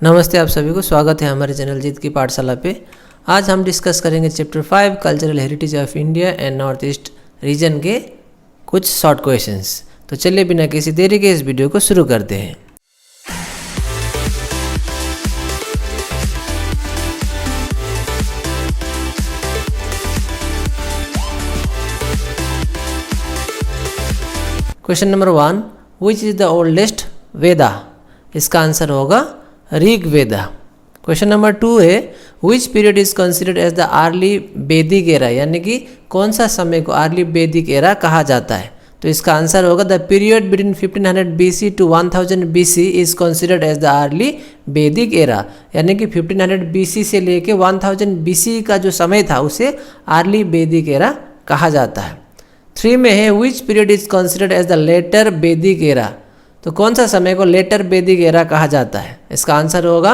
नमस्ते, आप सभी को स्वागत है हमारे चैनल जीत की पाठशाला पे। आज हम डिस्कस करेंगे chapter 5 cultural heritage of India and north east region के कुछ शॉर्ट क्वेश्चंस। तो चलिए बिना किसी देरी के इस वीडियो को शुरू करते हैं। Question number 1, which is the oldest Veda? इसका आंसर होगा ऋग वेदा। क्वेश्चन नंबर 2 है, which period is considered as the early Vedic era? यानी कि कौन सा समय को अर्ली वैदिक एरा कहा जाता है? तो इसका आंसर होगा the period between 1500 BC to 1000 BC is considered as the early Vedic era. यानी कि 1500 BC से लेके 1000 BC का जो समय था उसे अर्ली वैदिक एरा कहा जाता है। 3 में है, which period is considered as the later Vedic era? तो कौन सा समय को लेटर वैदिक एरा कहा जाता है? इसका आंसर होगा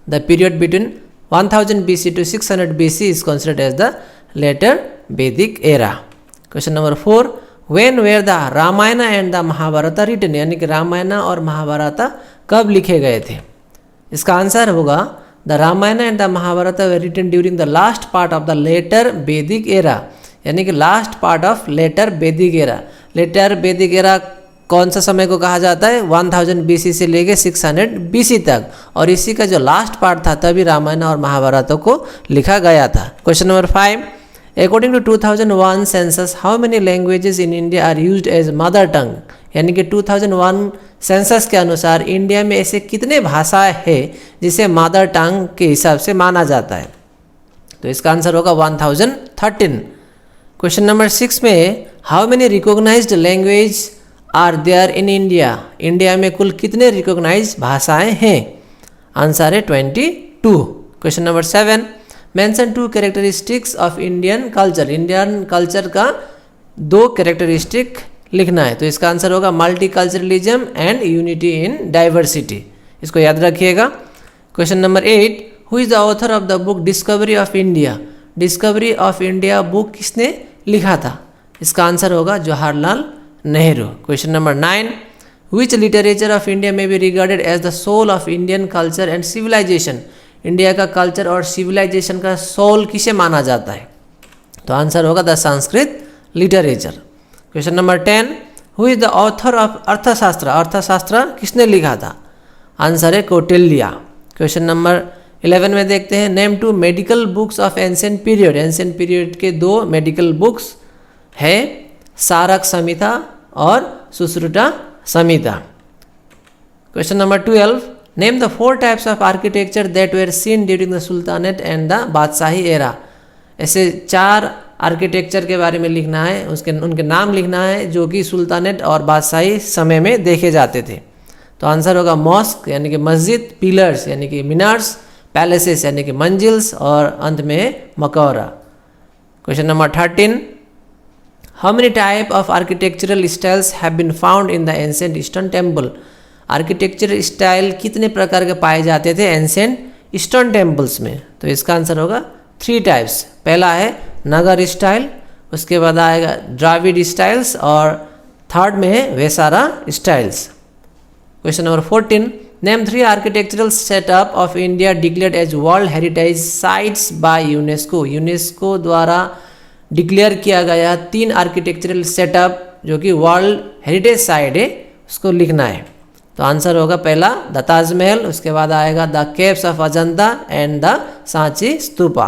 the period between 1000 BC to 600 BC is considered as the later Vedic era. Question number 4, when were the Ramayan and the Mahabharat written? यानी कि रामायण और महाभारत कब लिखे गए थे? इसका आंसर होगा the Ramayan and the Mahabharata were written during the last part of the later Vedic era. यानी कि last part of later Vedic era. Later Vedic era कौन सा समय को कहा जाता है? 1000 BC से लेके 600 BC तक, और इसी का जो लास्ट पार्ट था तभी रामायण और महाभारत को लिखा गया था। Question number 5, according to 2001 census how many languages in India are used as mother tongue? यानी कि 2001 सेंसस के अनुसार इंडिया में ऐसे कितने भाषाएं हैं जिसे मदर टंग के हिसाब से माना जाता है? तो इसका आंसर होगा 1013। क्वेश्चन नंबर 6 में, how many recognised language are there in India? India में कुल कितने रिकॉग्नाइज भाषाएं हैं? आंसर है 22। Question number 7, mention 2 characteristics of Indian culture? Indian culture का 2 कैरेक्टरिस्टिक लिखना है। तो इसका आंसर होगा multiculturalism and unity in diversity. इसको याद रखिएगा। Question number 8, who is the author of the book Discovery of India? Discovery of India book किसने लिखा था? इसका आंसर होगा Jawaharlal Nehru. Question number 9, which literature of India may be regarded as the soul of Indian culture and civilisation? India का culture और civilisation का soul किसे माना जाता है? तो आंसर होगा the Sanskrit literature. Question number 10, who is the author of Arthashastra? Arthashastra किसने लिखा था? आंसर है कौटिल्य। क्वेश्चन नंबर 11 में देखते हैं, name 2 medical books of ancient period? Ancient period के 2 मेडिकल बुक्स है, सारक संहिता और Sushruta Samhita. Question number 12, name the 4 types of architecture that were seen during the sultanate and the Badshahi era? ऐसे 4 आर्किटेक्चर के बारे में लिखना है, उनके नाम लिखना है जो कि सुल्तानेट और बादशाही समय में देखे जाते थे। तो आंसर होगा मॉस्क यानी कि मस्जिद, पिलर्स यानी कि मीनार्स, पैलेसेस यानी कि मंजिल्स, और अंत में है मकबरा। Question number 13, how many type of architectural styles have been found in the ancient eastern temple? Architectural style कितने प्रकार के पाए जाते थे एंशिएंट ईस्टर्न टेम्पल्स में? तो इसका आंसर होगा 3 टाइप्स। पहला है नगर स्टाइल, उसके बाद आएगा द्राविड स्टाइल्स, और थर्ड में है Vesara styles. Question number 14, name 3 architectural setup of India declared as world heritage sites by UNESCO? UNESCO द्वारा डिक्लेयर किया गया 3 आर्किटेक्चरल सेटअप जो कि वर्ल्ड हेरिटेज साइट है, उसको लिखना है। तो आंसर होगा पहला द ताजमहल, उसके बाद आएगा the caves of Ajanta and the Sanchi stupa.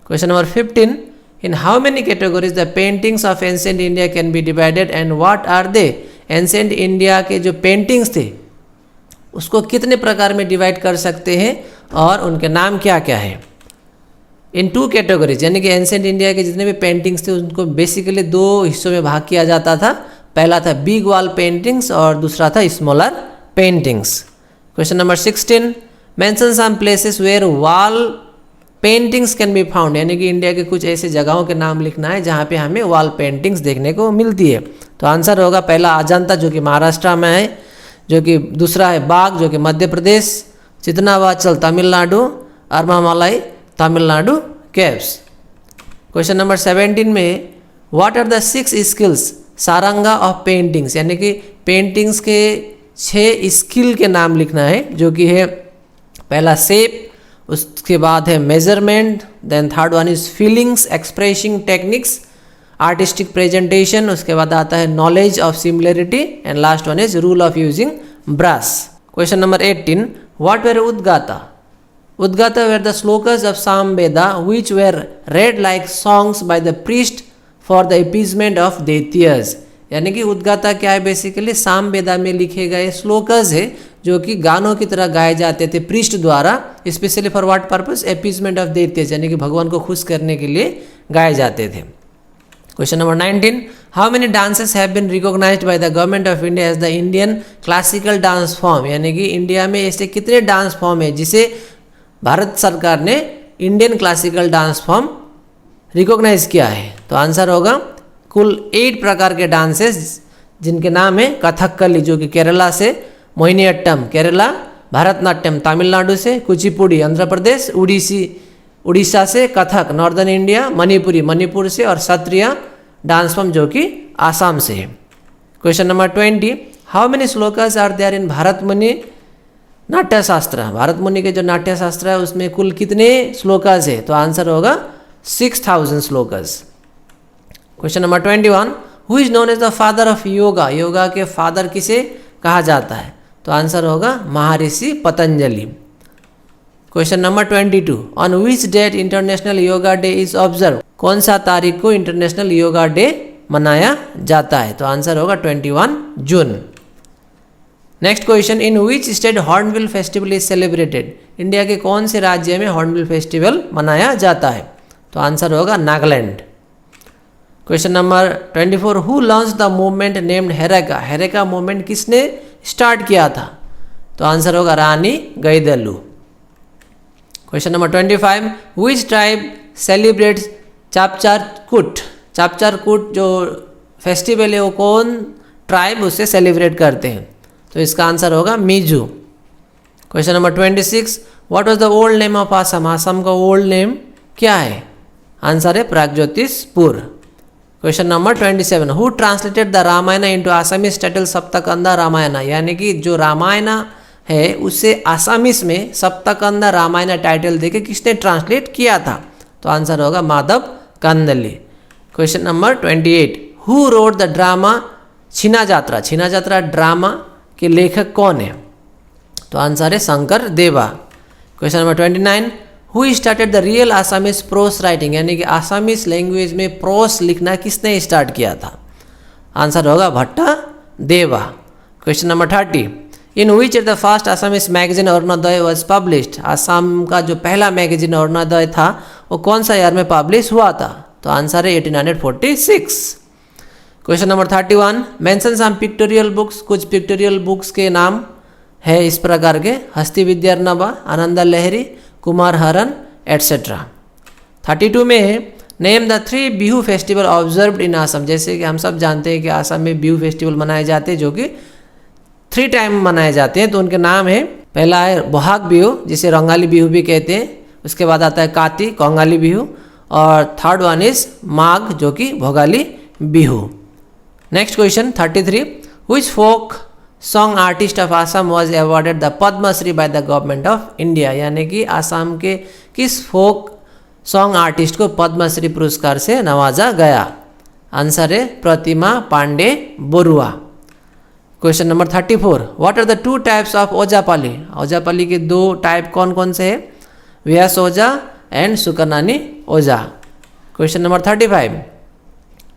Question number 15, in how many categories the paintings of ancient India can be divided and what are they? Ancient India के जो पेंटिंग्स थे उसको कितने प्रकार में डिवाइड कर सकते हैं और उनके नाम क्या क्या है? इन 2 कैटेगरीज, यानी कि एंशिएंट इंडिया के जितने भी पेंटिंग्स थे उनको बेसिकली 2 हिस्सों में भाग किया जाता था। पहला था बिग वॉल पेंटिंग्स और दूसरा था smaller paintings. Question number 16, mention some places where wall paintings can be found? यानी कि इंडिया के कुछ ऐसे जगहों के नाम लिखना है जहाँ पे हमें वॉल पेंटिंग्स देखने को मिलती है। तो आंसर होगा पहला अजंता जो कि महाराष्ट्र में है, जो कि दूसरा है बाग जो कि Madhya Pradesh, चितनावाचल Tamil Nadu, अरमामलाई Tamil Nadu caves. Question number 17 में, what are the 6 skills Saranga of paintings? यानी कि पेंटिंग्स के 6 स्किल के नाम लिखना है, जो कि है पहला शेप, उसके बाद है measurement, then third one is feelings, expressing techniques, artistic presentation, उसके बाद आता है knowledge of similarity and last one is rule of using brush. Question number 18, what were Udgata? Udgata were the shlokas of Samaveda which were read like songs by the priest for the appeasement of deities. यानी कि उद्गाता क्या है, basically Samaveda में लिखे गए श्लोकस है जो कि गानों की तरह गाए जाते थे प्रीस्ट द्वारा, specially for what purpose, appeasement of deities, यानी कि भगवान को खुश करने के लिए गाए जाते थे। Question number 19, how many dances have been recognised by the government of India as the Indian classical dance form. यानी कि इंडिया में ऐसे कितने डांस फॉर्म है जिसे भारत सरकार ने Indian classical dance form recognise किया है? तो आंसर होगा कुल 8 प्रकार के डांसेस, जिनके नाम है कथकली जो कि केरला से, मोहिनीअट्टम केरला, भरतनाट्यम तमिलनाडु से, कुचिपुड़ी आंध्र प्रदेश, उड़ीसा से, कथक नॉर्दर्न इंडिया, मणिपुरी मणिपुर से और सत्रिया डांस फॉर्म जो कि आसाम से है। Question number 20, how many shlokas are there in Bharat Muni Natya शास्त्र? भारत मुनि के जो नाट्य शास्त्र है उसमें कुल कितने श्लोकास है? तो आंसर होगा 6000 shlokas. Question number 21, who is known as the father of yoga? Yoga के फादर किसे कहा जाता है? तो आंसर होगा Maharshi Patanjali. Question number 22, on which date international yoga day is observe? कौन सा तारीख को इंटरनेशनल योगा डे मनाया जाता है? तो आंसर होगा 21 जून। Next question, in which state hornbill festival is celebrated? India के कौन से राज्य में हॉर्नबिल फेस्टिवल मनाया जाता है? तो आंसर होगा Nagaland. Question number 24, who launch the movement named हेरेका? हेरेका movement किसने स्टार्ट किया था? तो आंसर होगा रानी गैदलू। Question number 25, which tribe celebrates चापचारकूट? चापचारकूट जो फेस्टिवल है वो कौन ट्राइब उसे सेलिब्रेट करते हैं? तो इसका आंसर होगा Mizo. Question number 26, what was the old name of Assam? Assam का ओल्ड नेम क्या है? आंसर है Pragjyotishpur. Question number 27, who translated the Ramayan into Assamese title Saptakanda Ramayan? यानी कि जो रामायण है उसे आसामीज में सप्तकंदा रामायण टाइटल देके किसने ट्रांसलेट किया था? तो आंसर होगा Madhav Kandali. Question number 28, who wrote the drama Chihna Jatra? छीना जात्रा ड्रामा के लेखक कौन है? तो आंसर है शंकर देवा। Question number 29, who started the real Assamese pros writing? यानी कि आसामीज लैंग्वेज में प्रोस लिखना किसने स्टार्ट किया था? आंसर होगा Bhatta Deva. Question number 30, in which the first Assamese magazine Arunodoi was published? Assam का जो पहला मैगजीन अरुणोदय था वो कौन सा ईयर में पब्लिश हुआ था? तो आंसर है 1846। Question number 31, mention some pictorial books? कुछ पिक्टोरियल बुक्स के नाम है इस प्रकार के, हस्ती विद्यार्णवा, आनंद लहरी, कुमार हरन एटसेट्रा। 32 में है, name the 3 Bihu festival observed in Assam? जैसे कि हम सब जानते हैं कि आसाम में बिहू फेस्टिवल मनाए जाते हैं जो कि 3 टाइम मनाए जाते हैं। तो उनके नाम है, पहला है बोहाग बिहू जिसे रंगाली बिहू भी कहते हैं, उसके बाद आता है काती कोंगाली बिहू, और थर्ड वन इज माघ जो कि Bhogali Bihu. Next question 33, which folk song artist of Assam was awarded the Padma Shri by the government of India? यानी कि आसाम के किस फोक सॉन्ग आर्टिस्ट को पद्मश्री पुरस्कार से नवाजा गया? आंसर है Pratima Pandey Barua. Question number 34, what are the 2 types of Ojapali? Ojapali के 2 टाइप कौन कौन से हैं? व्यास ओजा and Sukananni Oja. Question number 35,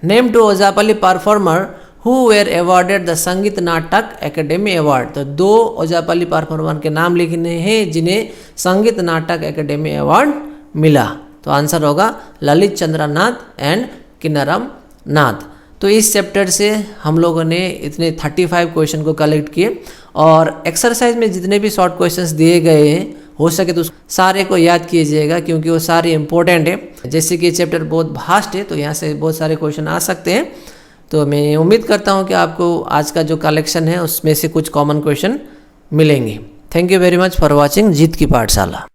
name 2 Ojapali performer who were awarded the Sangeet Natak academy award? तो 2 ओजापाली परफॉर्मर के नाम लिखने हैं जिन्हें संगीत नाटक एकेडमी अवार्ड मिला। तो आंसर होगा ललित चंद्र नाथ एंड किन्नरम नाथ। तो इस चैप्टर से हम लोगों ने इतने 35 क्वेश्चन को कलेक्ट किए, और एक्सरसाइज में जितने भी शॉर्ट क्वेश्चंस दिए गए हैं हो सके तो सारे को याद कीजिएगा क्योंकि वो सारे इंपॉर्टेंट है। जैसे कि चैप्टर बहुत भास्ट है तो यहाँ से बहुत सारे क्वेश्चन आ सकते हैं। तो मैं उम्मीद करता हूँ कि आपको आज का जो कलेक्शन है उसमें से कुछ कॉमन क्वेश्चन मिलेंगे। Thank you very much for watching Jeet की पाठशाला।